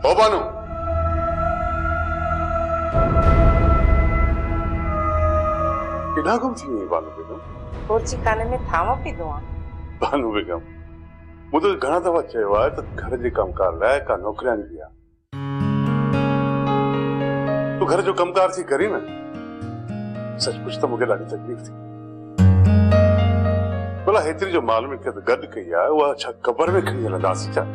ओ बानू किना गुम थी वई बानू बेगम कोर्ची खाने में थामो पीदो आ बानू बेगम मुझे घणा दफा चयो आहे त घर जे कमकार लाइ का नौकरियां दिया तू घर जो कमकार थी करी न सचमुच त मूंखे ॾाढी तकलीफ़ थी भला हेतिरी जो माल में गॾु कई आहे उहा छा क़बर में खणी हलंदासीं छा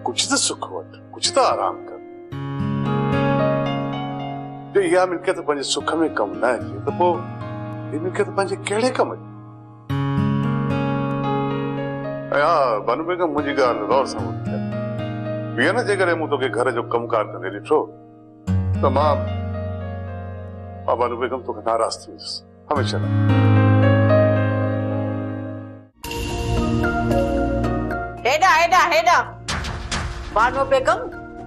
कुछ तो सुख वठ कुछ तो आराम कर जो इहा मिल्कियत पंहिंजे सुख में कम न अचे त पोइ ही मिल्कियत पंहिंजे कहिड़े कम जी हाँ बानू बेगम मुझी गाल गौर सां ॿुधी वीह न जेकॾहिं मूं तोखे घर जो कमकार कंदे ॾिठो त मां बानू बेगम तोखे नाराज़ थी वेंदुसि हमेशह हेॾा हेॾा हेॾा बानू बेगम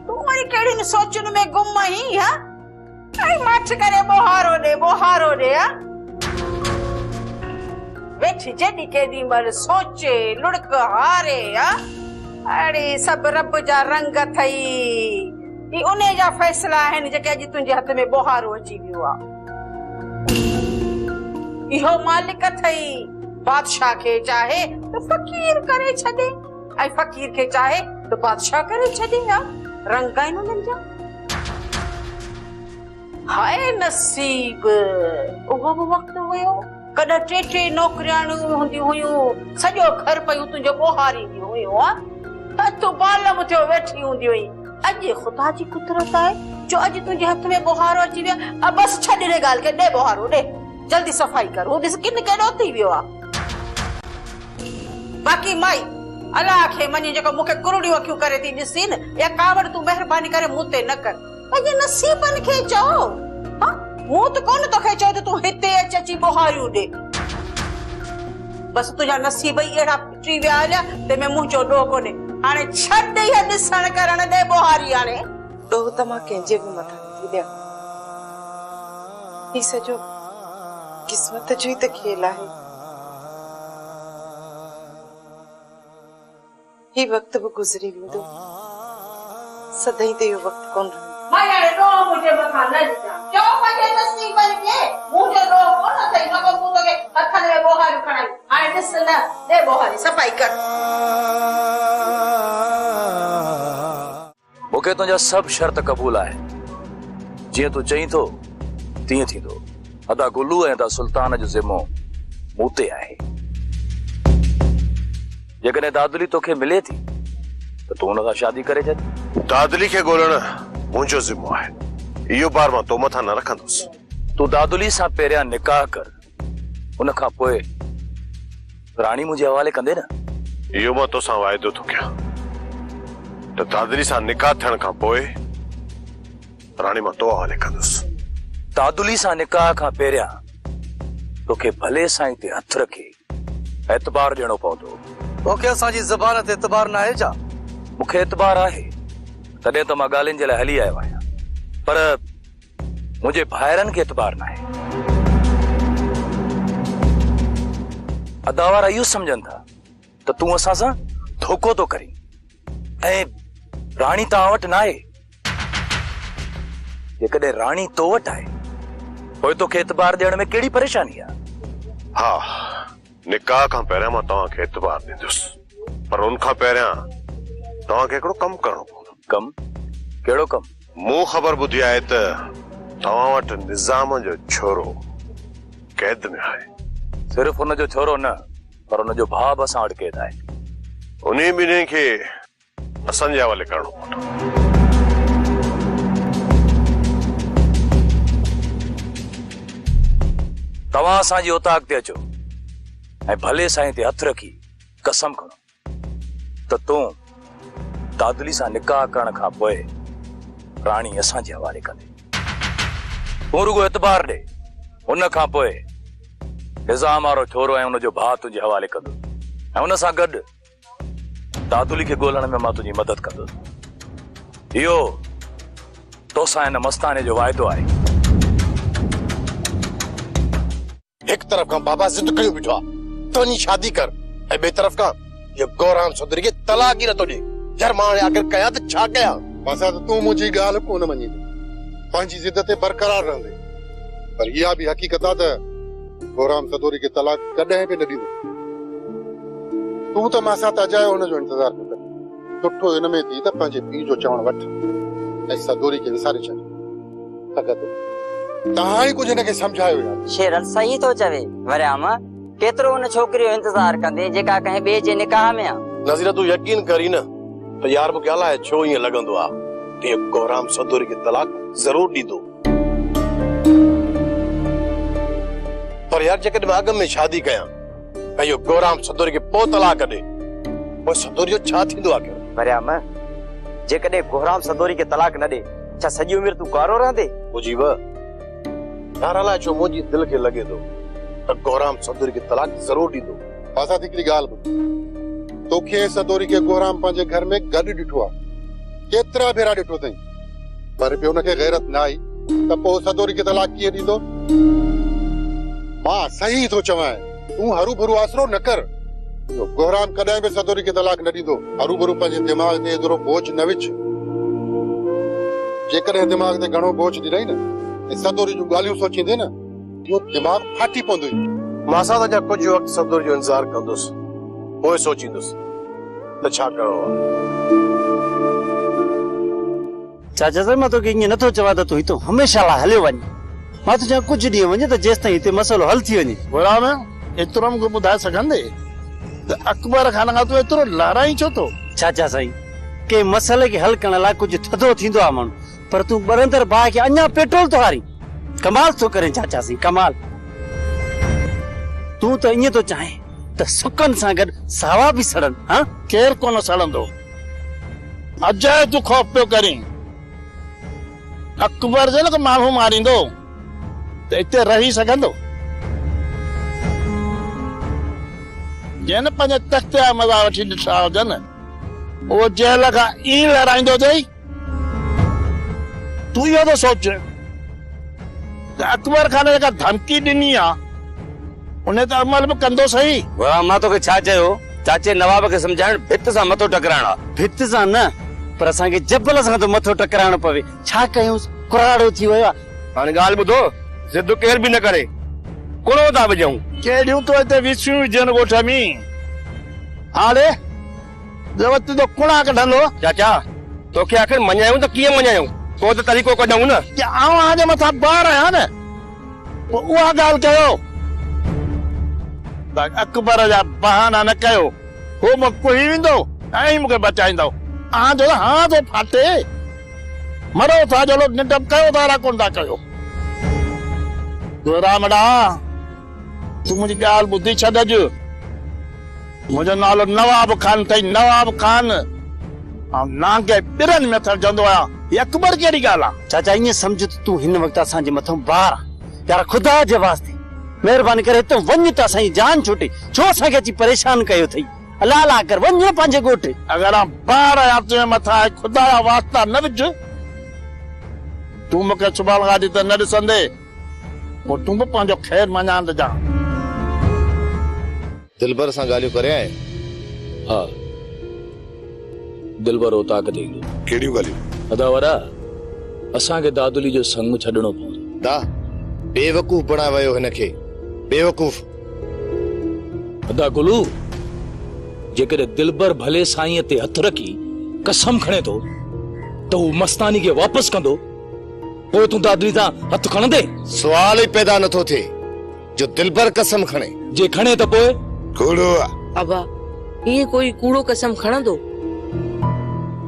तू वरी कहिड़ी न सोचुनि में गुम आहीं हा ऐं मठ करे बोहारो ॾे हा वेठी जॾी केॾी महिल सोचे लुड़क हारे हा अड़े सभु रब जा रंग अथई ही उन जा फैसला आहिनि जेके अॼु तुंहिंजे हथ में बोहारो अची वियो आहे इहो मालिक अथई बादशाह खे चाहे त फ़कीर करे छॾे ऐं फ़कीर खे चाहे त बादशाह करे छॾे हा रंग आहिनि उन्हनि जा हाय नसीब उहो बि वक़्तु हुयो कॾहिं टे नौकरियां हूंदियूं हुयूं सॼो घर पयूं तुंहिंजो ॿोहारींदियूं हुयूं तूं बालम थियो वेठी हूंदी हुई अॼु ख़ुदा जी कुदरत आहे जो अॼु तुंहिंजे हथ में ॿोहारो अची वियो बसि छॾ ॾे ॻाल्हि खे ॾे ॿोहारो ॾे जल्दी सफ़ाई कर हू ॾिस किन केॾो थी वियो आहे बाक़ी माई अलाह खे मञी जेको मूंखे कुरड़ियूं अखियूं करे थी ॾिसी न या कावड़ तूं महिरबानी करे मूं ते न कर पंहिंजे नसीबनि खे चओ मूं त कोन तोखे चयो त तूं हिते अची ॿोहारियूं ॾे बसि तुंहिंजा नसीब ई अहिड़ा फिटी विया हलिया तंहिंमें मुंहिंजो ॾोह कोन्हे हाणे छॾ इहा ॾिसण करण ॾे ॿोहारी हाणे ॾोह त मां कंहिंजे बि मथां नथी ॾियां ही सॼो क़िस्मत जो ई त खेल आहे ही वक़्तु बि गुज़री वेंदो सदाईं त इहो वक़्तु कोन रहंदो मां हाणे ॾोह मुंहिंजे मथां न ॾिजां चओ पंहिंजे नसीबनि खे मुंहिंजो ॾोह कोन अथई न को मूं तोखे हथनि में ॿोहारियूं खणायूं हाणे ॾिस न ॾे ॿोहारी सफ़ाई कर मूंखे तुंहिंजा सभु शर्त क़बूल आहे जीअं तूं चईं थो तीअं थींदो अदा गुलू ऐं अदा सुल्तान जो ज़िम्मो मूं ते आहे जेकॾहिं दादुली तोखे मिले थी त तूं हुन सां शादी करे छॾ दादुली खे ॻोल्हण मुंहिंजो ज़िम्मो आहे इहो बार मां तो मथां न रखंदुसि तूं दादुली सां पहिरियां निकाह कर उन खां पोइ राणी मुंहिंजे हवाले कंदे न इहो मां तोसां वाइदो थो कयां त दादुली सां निकाह थियण खां पोइ राणी मां तो हवाले कंदुसि दादुली सां निकाह खां पहिरियां तोखे भले साईं ते हथ रखी एतबार ॾियणो पवंदो तोखे असांजी ज़बान ते एतबार न आहे छा मूंखे एतबार आहे तॾहिं त मां ॻाल्हियुनि जे लाइ हली आयो आहियां पर मुंहिंजे भाइरनि खे एतबार न आहे अदावारा इहो सम्झनि था त तूं असां सां धोखो थो करीं ऐं राणी तव्हां वटि न आहे जेकॾहिं राणी तो वटि आहे पोइ तोखे एतबार ॾियण में कहिड़ी परेशानी आहे हा निकाह खां पहिरियां मां तव्हांखे एतबार ॾींदुसि पर उन खां पहिरियां तव्हांखे हिकिड़ो कमु करणो पवंदो कमु कहिड़ो कमु मूं ख़बर ॿुधी आहे त तव्हां वटि निज़ाम जो छोरो कैद में आहे सिर्फ़ हुनजो छोरो न पर हुनजो भाउ बि असां वटि कैद आहे उन ॿिन्ही खे असांजे हवाले करणो पवंदो तव्हां असांजी औताक ते अचो ऐं भले साईं ते हथ रखी कसम खणो त तूं दादुली सां निकाह करण खां पोइ राणी असांजे हवाले कंदे तूं रुगो एतबार ॾे उन खां पोइ निज़ाम वारो छोरो ऐं हुनजो भाउ तुंहिंजे हवाले कंदो ऐं हुन सां गॾु दादुली खे ॻोल्हण में मां तुंहिंजी मदद कंदुसि इहो तोसां हिन मस्ताने जो वाइदो आहे एक तरफ का बाबा जिद करियो बिठो तो नी शादी कर ए बे तरफ का ये गौराम चौधरी के तलाक ही न तो दे यार मां आखिर कया तो छा कया पासा तो तू मुझी गाल कोन मनी पंहिंजी जिद ते बरकरार रहंदे पर इहा भी हकीकत आहे त गोराम सदोरी के तलाक कॾहिं बि न ॾींदो तू त मां सां अजाए हुनजो इंतज़ार न कर सुठो हिन में थी त पंहिंजे पीउ जो चवण वठ ऐं सदोरी खे विसारे छॾ सघत तव्हां ई कुझु हिनखे सम्झायो यार शेरल सही तो चवे वरियाम केतिरो उन छोकिरी जो इंतजार कंदे जेका कंहिं ॿिए जे निकाह में आहे नज़ीरा तू यकीन करी न त यार मूंखे अलाए छो ईअं लॻंदो आहे त गोराम सदोरी खे तलाक ज़रूर ॾींदो पर यार जेकॾहिं मां अॻ में शादी कयां ऐं इहो गोराम सदोरी खे पोइ तलाक ॾे पोइ सदोरी जो छा थींदो आहे वरियाम जेकॾहिं गोराम सदोरी खे तलाक न ॾे छा सॼी उमिरि तूं कारो रहंदे मुजीब यार अलाए छो मुंहिंजी दिलि खे लॻे थो त गोराम सदोरी खे तलाक ज़रूर ॾींदो पासा थी हिकिड़ी ॻाल्हि ॿुध तोखे सदोरी खे गोराम पंहिंजे घर में गॾु ॾिठो आहे केतिरा भेरा ॾिठो अथई पर बि हुनखे गैरत न आई त पोइ सदोरी खे तलाक कीअं ॾींदो मां सही थो चवां तूं हरू भरू आसरो न कर गोराम कॾहिं बि सदोरी खे तलाक न ॾींदो हरू भरू पंहिंजे दिमाग़ ते एतिरो बोझ न विझ जेकॾहिं दिमाग़ ते घणो बोझ ॾिनई न ऐं सदोरी जूं ॻाल्हियूं सोचींदे न इहो दिमाग़ फाटी पवंदो मां सां त कुझु वक़्तु सदोरी जो इंतज़ार कंदुसि पोइ सोचींदुसि त छा करिणो आहे चाचा साहिब मां तोखे ईअं नथो चवां त तूं हितां हमेशह लाइ हलियो वञ मां तो चवां कुझु ॾींहं वञे त जेसि ताईं हिते मसइलो हल थी वञे गोराम एतिरो मूंखे ॿुधाए सघंदे त अकबर खान खां तूं एतिरो लाराई छो थो चाचा साईं के मसइले खे हल करण लाइ कुझु थधो थींदो आहे माण्हू पर तूं बरंदर भाउ खे अञा पेट्रोल थो हारी कमाल थो करे चाचा साईं कमाल तूं त ईअं थो चाहे त सुकनि सां गॾु सावा बि सड़नि हा केरु कोन सड़ंदो अजाए तूं ख़ौफ़ पियो करीं अकबर जे न माण्हू मारींदो त हिते रही सघंदो जंहिं पंहिंजे तख़्त जा मज़ा वठी ॾिठा हुजनि उहो जेल खां ई लड़ाईंदो अथई तूं इहो थो सोच त अकबर खान जेका धमकी ॾिनी आहे उन ते अमल बि कंदो सही मां तोखे छा चयो चाचे नवाब खे सम्झाइण भित सां मथो टकराइणो आहे भित सां न पर असांखे जबल सां थो मथो टकराइणो पवे छा कयूं कुराड़ो थी वियो आहे हाणे ॻाल्हि ॿुधो ज़िद केर बि न करे कुड़ो था विझूं केॾियूं तो हिते विसियूं विझनि ॻोठ में हाणे जवत तो कुणा कढंदो चाचा तोखे आखिर मञायूं त कीअं मञायूं को त तरीक़ो कढूं न कि आऊं हाणे मथां ॿार आहियां न पोइ उहा ॻाल्हि कयो अकबर जा बहाना न कयो हो मूं कुही वेंदो ऐं मूंखे बचाईंदो जो हाँ तो फाटे मरो था चलो निडम कयो था कोन था कयो रामड़ा तूं मुंहिंजी ॻाल्हि ॿुधी छॾ अॼु मुंहिंजो नालो नवाब खान अथई नवाब खान नांगे ॿिरनि में थरजंदो आहियां हीअ अकबर कहिड़ी ॻाल्हि आहे चाचा ईअं सम्झ त तूं हिन वक़्तु असांजे मथां ॿार यार ख़ुदा जे वास्ते महिरबानी करे हितां वञ त असांजी जान छुटे छो असांखे अची परेशान कयो अथई अला अला कर वञ पंहिंजे ॻोठ अगर ॿार आहियां तुंहिंजे मथां ख़ुदा जा वास्ता न विझ तूं मूंखे सुभाणे खां त न ॾिसंदे पोइ तूं बि पंहिंजो ख़ैर मञांद जा दिलबर सां ॻाल्हियूं करे आए हा दिलबर उता कदे कहिड़ियूं ॻाल्हियूं अदा वरा असांखे दादुली जो संग छॾणो पवंदो दा बेवकूफ़ बणाए वियो हिनखे बेवकूफ़ अदा गुलू जेकॾहिं दिलबर भले साईं ते हथ रखी कसम खणे थो त हू मस्तानी खे वापसि कंदो पोइ तूं दादुली तां हथ खणंदे सवाल ई पैदा नथो थिए जो दिलबर कसम खणे जे खणे त पोइ कूड़ो अबा ये कोई कूड़ो कसम खणंदो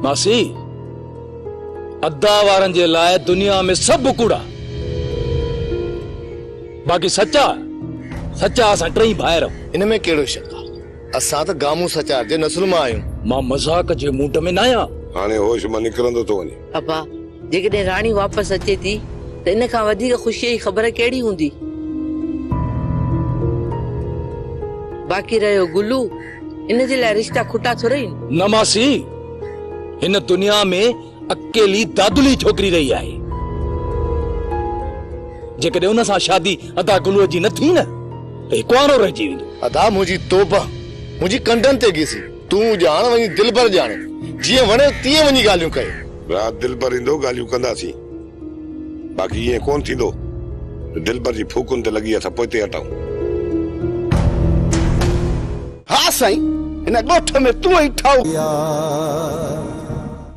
मासी अद्दा वारनि जे लाइ दुनिया में सभु कूड़ा बाक़ी सच्चा सच्चा असां टई भाइर इन में कहिड़ो शक आहे असां त गामू सचार जे नस्ल मां आहियूं मां मज़ाक जे मूड में न आहियां हाणे होश मां निकिरंदो थो वञे अबा जेकॾहिं राणी वापसि अचे थी त इन खां वधीक ख़ुशीअ जी ख़बर कहिड़ी हूंदी बाक़ी रहियो गुलू इन जे लाइ रिश्ता खुटा थोड़े न मासी हिन दुनिया में अकेली दादुली छोकिरी रही आहे जेकॾहिं उन सां शादी अदा गुलूअ जी न थी न त कुआरो रहिजी वेंदो अदा मुंहिंजी तोबा मुंहिंजी कंडनि ते घिसी तूं ॼाण वञी दिलबर ॼाणे जीअं वणे तीअं वञी ॻाल्हियूं कयो रात दिल पर इंदो गालियूं कंदासीं बाकी ये कौन थींदो दिल पर जी फूकुन ते लगी असां पोइते हटाऊं हाँ साईं इन ॻोठ में तूं ई ठाऊ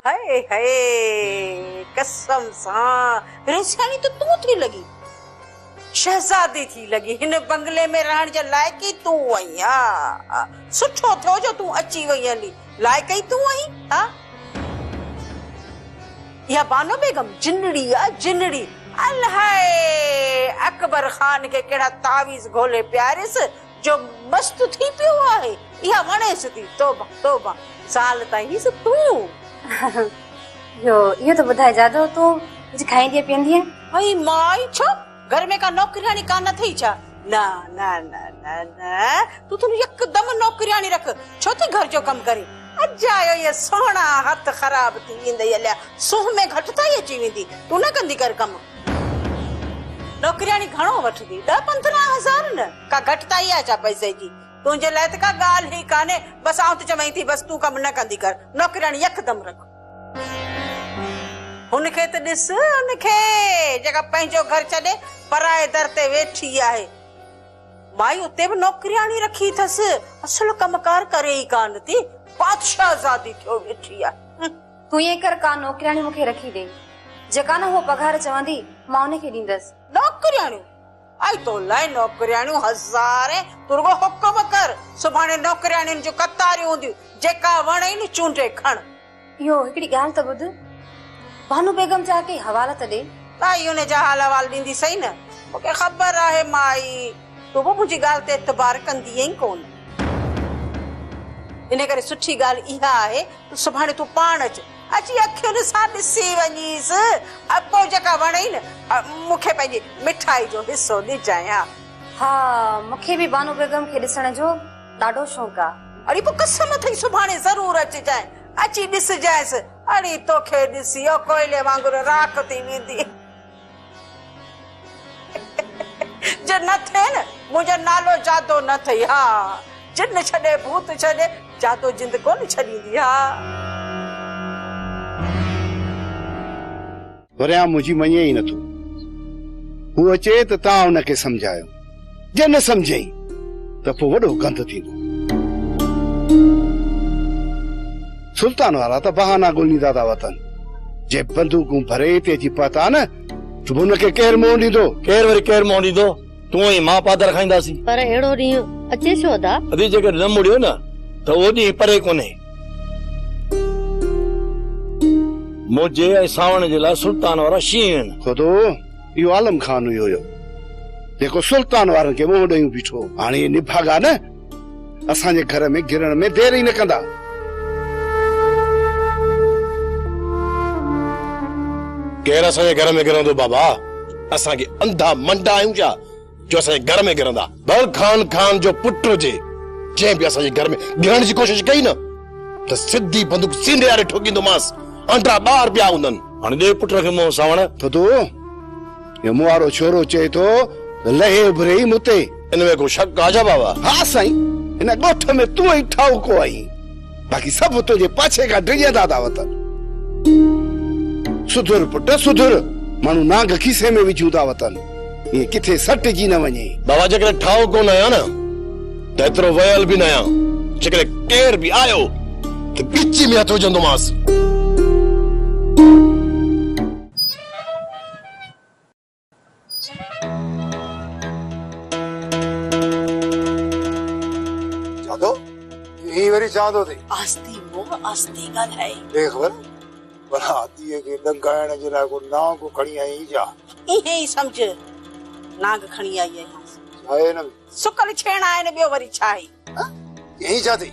हाय हाय कसम सां रेसानी तो तू थी लगी शहजादी थी लगी हिन बंगले में रहण जे लायक ही तू आई हा सुठो थियो जो तू अची वई हली लायक ही तू आई हा या बानो बेगम जिनड़ी आ जिनड़ी अल्हाए अकबर खान के केड़ा तावीज घोले प्यारिस जो मस्त थी पियो आहे या वणेस थी तौबा तौबा साल ताईं से तू यो तो बुधाए जादो तू कुछ खाईंदी पींदी है हई माई छो घर में का नौकरियाणी कान थई छा ना ना ना ना ना तू तो एकदम नौकरियाणी रख छो थी घर जो कम करी अजायो ये सोना हाथ खराब थी इंदे यल्या सुह में घटता ही अची वेंदी तू न कंदी कर कम नौकरियाणी घणो वठदी 10-15 न का घटता ही आचा पैसे जी तुझे लाइ त का गाल ही काने बस आउं तो चवई थी बस तू कम न कंदी कर नौकरियाणी एकदम रख उनखे त ॾिस उनखे जेका पंहिंजो घर छॾे पराए दर ते वेठी आहे माई उते बि नौकरियाणी रखी अथस असल कमकार करे ई कान थी बादशाहज़ादी थियो वेठी आहे तू ये कर का नौकरियाणी मुखे रखी दे जेका न हो पगार चवंदी मां उनखे ॾींदस नौकरियाणी आई तो लाइ नौकरियाणियूं हज़ारे तुरगो हुकुम कर सुभाणे नौकरियाणियुनि जो कतारियूं हूंदियूं जेका वणे न चूंडे खण यो हिकड़ी ॻाल्हि त ॿुध भानु बेगम जाके हवाला त दे ताई उन जा हाल अहवाल ॾींदी सही न मूंखे ख़बर आहे माई तू बि मुंहिंजी ॻाल्हि ते एतबार कंदी आई कोन इन करे सुठी ॻाल्हि इहा आहे तू सुभाणे तू पाण अची अखियुनि सां ॾिसी वञीस पोइ जेका वणे न मूंखे पंहिंजी मिठाई जो हिसो ॾिजांइ हा मूंखे बि भानु बेगम खे ॾिसण जो ॾाढो शौक़ु आहे अरे पोइ कसम अथई सुभाणे ज़रूर अचिजांइ अची ॾिसजांइसि अड़ी तोखे ॾिसी ओ कोयले वांगुरु राख थी वेंदी जो न थे न मुंहिंजो नालो जादो न थई हा जिन छॾे भूत छॾे जादो जिंद कोन छॾींदी हा वरिया मुंहिंजी मञे ई नथो हू अचे त तव्हां हुनखे सम्झायो जे न सम्झई त पोइ वॾो गंद थींदो सुल्तान वारा त बहाना ॻोल्हींदा था वतन जे बंदूकूं भरे हिते अची पहुता न त हुनखे केरु मोह ॾींदो केरु वरी केरु मोह ॾींदो तूं ई मां पादर खाईंदासीं पर अहिड़ो ॾींहुं अचे छो दा अदी जेकर न मुड़ियो न त उहो ॾींहुं परे कोन्हे मुंहिंजे ऐं सावण जे लाइ सुल्तान वारा शींहं आहिनि खुदो इहो आलम खान हुयो जेको सुल्तान वारनि खे मोह ॾेई बीठो हाणे निभागा न असांजे घर में गिरण में देर ई न कंदा केरु असांजे घर में गिरंदो बाबा असांखे अंधा मंडा आहियूं छा जो असांजे घर में गिरंदा बलखान खान जो पुट हुजे जंहिं बि असांजे घर में गिरण जी कोशिश कई न त सिधी बंदूक सीने वारे ठोकींदोमांसि अंडा ॿार पिया हूंदनि हाणे ॾे पुट खे मोह सावण खुदो ये मुआरो छोरो चए थो लहे उभरे ई मुते इन में को शक आहे छा बाबा हा साईं हिन ॻोठ में तूं ई ठाउको आई बाक़ी सभु तुंहिंजे पाछे खां डिॼंदा था वतन सुधुर पुट सुधुर माण्हू नांग खीसे में विझूं था वतन ये किथे सटजी न वञे बाबा जेकॾहिं ठाउ कोन आहियां न त एतिरो वयल बि न आहियां जेकॾहिं केर बि आयो त ॻिची में हथ विझंदोमांसि जादो यही वरी जादो थी आस्ती मोह आस्ती ॻाल्हाए देख वर बरातीअ खे लंघाइण जे लाइ को नांग खणी आई जा इहे ई सम्झ नांग खणी आई आहियां आहे न सुकल छेणा आहिनि ॿियो वरी छा आहे यही छा थी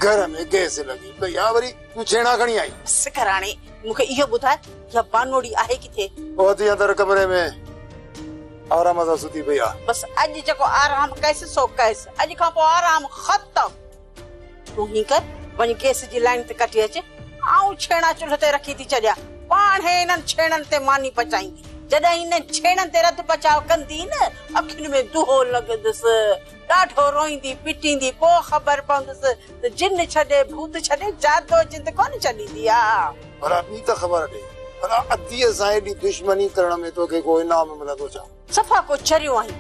घर में गैस लगी पई आहे वरी तूं छेणा खणी आई बस कर हाणे मूंखे इहो ॿुधाए या बानोड़ी आहे किथे पहुती अंदर कमरे में आराम सां सुती पई आहे बस अॼु जेको आराम कयसि सो कयसि अॼु खां पोइ आराम ख़तम तूं हीअं कर वञी गैस जी लाइन ते कटी अचे आऊं छेणा चुल्ह ते रखी थी छॾियां पाण इन्हनि छेणनि ते मानी पचाईंदी जॾहिं इन छेणनि ते रद बचाव कंदी न अखियुनि में दुहो लॻंदुसि ॾाढो रोईंदी पिटींदी पोइ ख़बर पवंदसि त जिन छॾे भूत छॾे जादो जिंद कोन छॾींदी आहे। भला ॿी त ख़बर ॾे, भला अधीअ सां एॾी दुश्मनी करण में तोखे को इनाम मिलंदो छा? सफ़ा को चरियो आहीं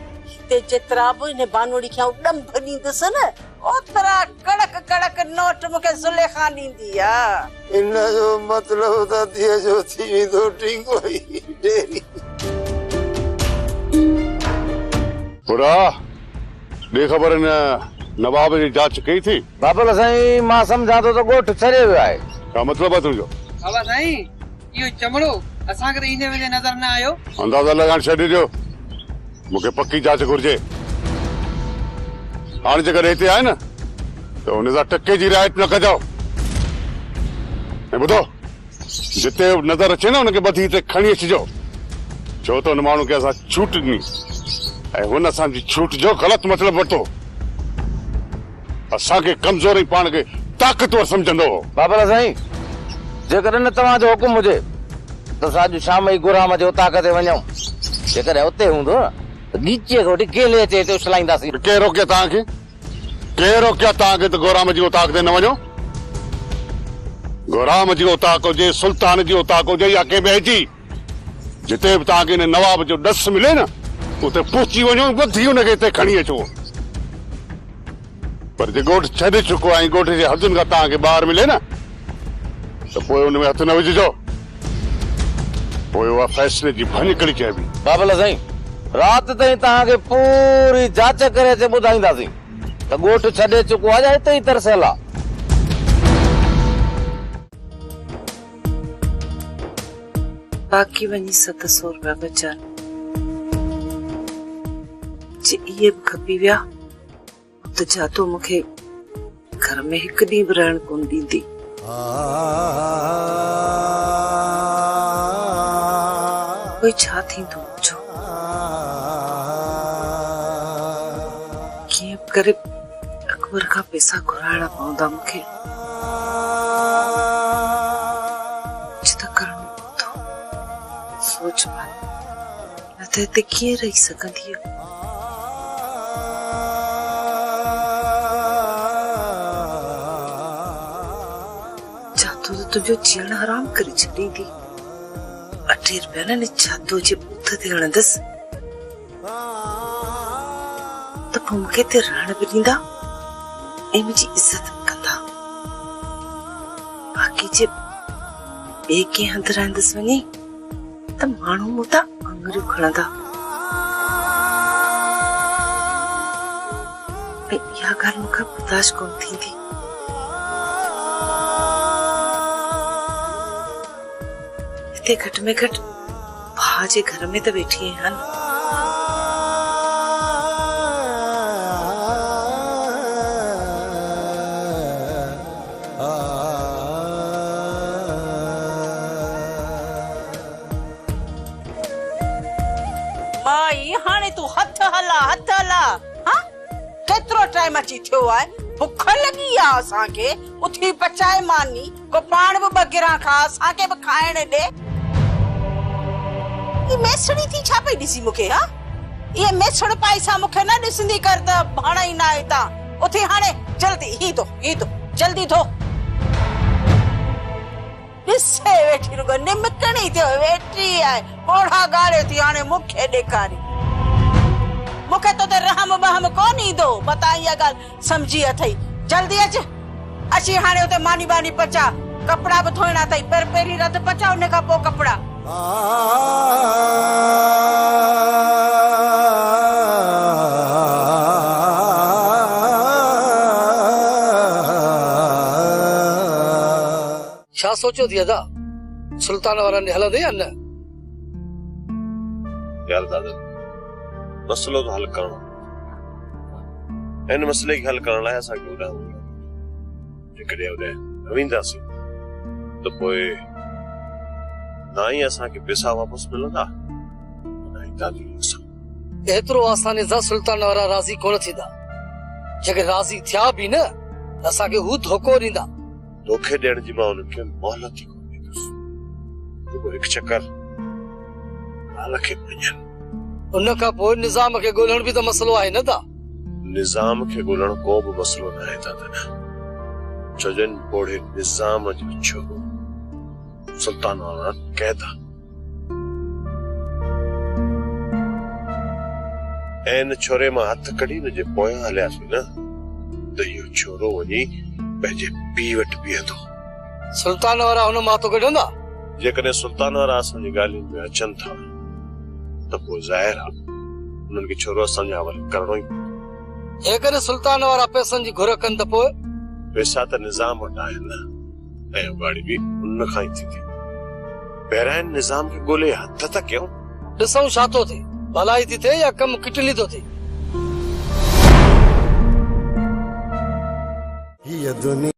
ते जेतिरा बि हिन बानोड़ी खे ॾंभ ॾींदसि न ओतिरा कड़क कड़क नोट मूंखे ज़ुलेखा ॾींदी आहे। इन जो मतिलबु त धीअ जो थी वेंदो टींगो ई ढेरी। बुरा ॾे ख़बर न नवाब जी जांच कई थी? बाबा साईं मां सम्झां थो त ॻोठ छॾे वियो आहे। छा मतिलबु आहे तुंहिंजो? बाबा साईं इहो चमड़ो असांखे त ईंदे वेंदे नज़र न आयो। अंदाज़ा लॻाइण छॾे ॾियो, मूंखे पक्की जांच घुर्जे। हाणे जेकर हिते आहे न त हुन सां टके जी रिआयत न कजो। ऐं ॿुधो, जिते नज़र अचे न हुनखे ॿधी हिते खणी अचिजो, छो त हुन माण्हू खे असां छूट ॾिनी ऐं हुन असांजी छूट जो ग़लति मतिलबु वरितो। असांखे कमज़ोर ऐं पाण खे ताक़तवर सम्झंदो हो। बाबा साईं जेकर न तव्हांजो हुकुम हुजे त अॼु शाम ई गुराम जे उताक ते वञूं। जेकर उते हूंदो त गीचे खोटी केले अचे ते उछलाईंदासीं। केरु रोकिया तव्हांखे? केरु रोकिया तव्हांखे त गुराम जी उताक ते न वञो? गुराम जी उताक हुजे, सुल्तान जी उताक हुजे या कंहिं ॿिए जी, जिते बि तव्हांखे हिन नवाब जो ॾस मिले न उते पहुची वञो, ॿधी हुनखे हिते खणी अचो। पर जे ॻोठ छॾे चुको आहे ऐं ॻोठ जे हदुनि खां तव्हांखे ॿाहिरि मिले न त पोइ हुन में हथु न विझिजो। पोइ उहा फ़ैसिले जी भञकड़ी चइबी। बाबा साईं राति ताईं तव्हांखे पूरी जांच करे अचे ॿुधाईंदासीं त ॻोठ छॾे चुको आहे या हिते ई तरसियल आहे। बाक़ी वञी 700 रुपया बचा जे इहे बि खपी विया त जातो मूंखे घर में हिकु ॾींहुं बि रहण कोन ॾींदी। कोई छा थींदो मुंहिंजो? कीअं बि करे अकबर खां पैसा घुराइणा पवंदा मूंखे। कुझु त करणो पवंदो। सोच न त हिते कीअं रही सघंदी। तुझो जीअण हराम करे छॾींदी। 8 रुपया न छातो जे बूथ ते हणंदसि त पोइ मूंखे हिते रहण बि ॾींदा ऐं मुंहिंजी इज़त बि कंदा। बाक़ी जे ॿिए कंहिं हंधि रहंदसि वञी त माण्हू मूं तां आङुरियूं खणंदा। ऐं इहा ॻाल्हि मूंखे बर्दाश्त कोन थींदी। हिते घटि में घटि भाउ जे घर में त वेठी आहियां। माई हाणे तूं हथ हला हाँ? केतिरो टाइम अची थियो आहे? बुख लगी आहे असांखे। उथी पचाए मानी को पाण बि बगिरा खा, असांखे बि खाइण ॾे। ये मेसड़ी थी छा पई ॾिसी मूंखे? हा ये मेसड़ पाई सां मूंखे न ॾिसंदी कर त भाण ई न आहे ता। उथी हाणे जल्दी ही तो जल्दी थो। ॾिसे वेठी रुगो निमकणी थियो वेठी आहे। कोढ़ा ॻाड़े थी हाणे मूंखे ॾेखारी। मूंखे तो ते रहम बहम कोन ईंदो। बता इहा ॻाल्हि समझी अथई। जल्दी अची हाणे उते मानी बानी पचा। कपड़ा बि धोइणा अथई। पहिरीं रध पचा उन खां पोइ कपड़ा। छा सोचो थी अदा? सुल्तान वारा ने हलंदे या न? यार दादा मसलो तो हल करणो। इन मसले खे हल करण लाइ असांखे उॾाम जेकॾहिं उॾे न वेंदासीं त पोइ ना ही असांखे पैसा वापसि मिलंदा ना ही तालीम। एतिरो आसानी सां सुल्तान वारा राज़ी कोन थींदा। जेके राज़ी थिया बि न असांखे हू धोखो ॾींदा। धोखे ॾियण जी मां उन्हनि खे मोहलत ई कोन ॾींदुसि। रुगो हिकु चकर हाल खे मञनि। उन खां पोइ निज़ाम खे ॻोल्हण बि त मसलो आहे न ता। निज़ाम खे ॻोल्हण को बि मसइलो न आहे दादा छजन पोड़े निज़ाम जो छोरो सुल्तान वारा कैदा ऐं इन छोरे मां हथ कढी न जे पोयां हलियासीं न त इहो छोरो वञी पंहिंजे पीउ वटि बीहंदो सुल्तान वारा हुन मां तो कढंदा जेकॾहिं सुल्तान वारा असांजी ॻाल्हियुनि में अचनि था त पोइ ज़ाहिर आहे उन्हनि खे छोरो असांजे हवाले करणो ई जेकॾहिं सुल्तान वारा पैसनि जी घुर कनि त पोइ पैसा त निज़ाम वटि आहिनि न ऐं उगाड़ी बि उन खां ई थींदी पहिरियां निज़ाम खे ॻोल्हे हथ त कयूं ॾिसूं छा थो थिए भलाई थी थिए या कमु किटली थो थिए ये दुनिया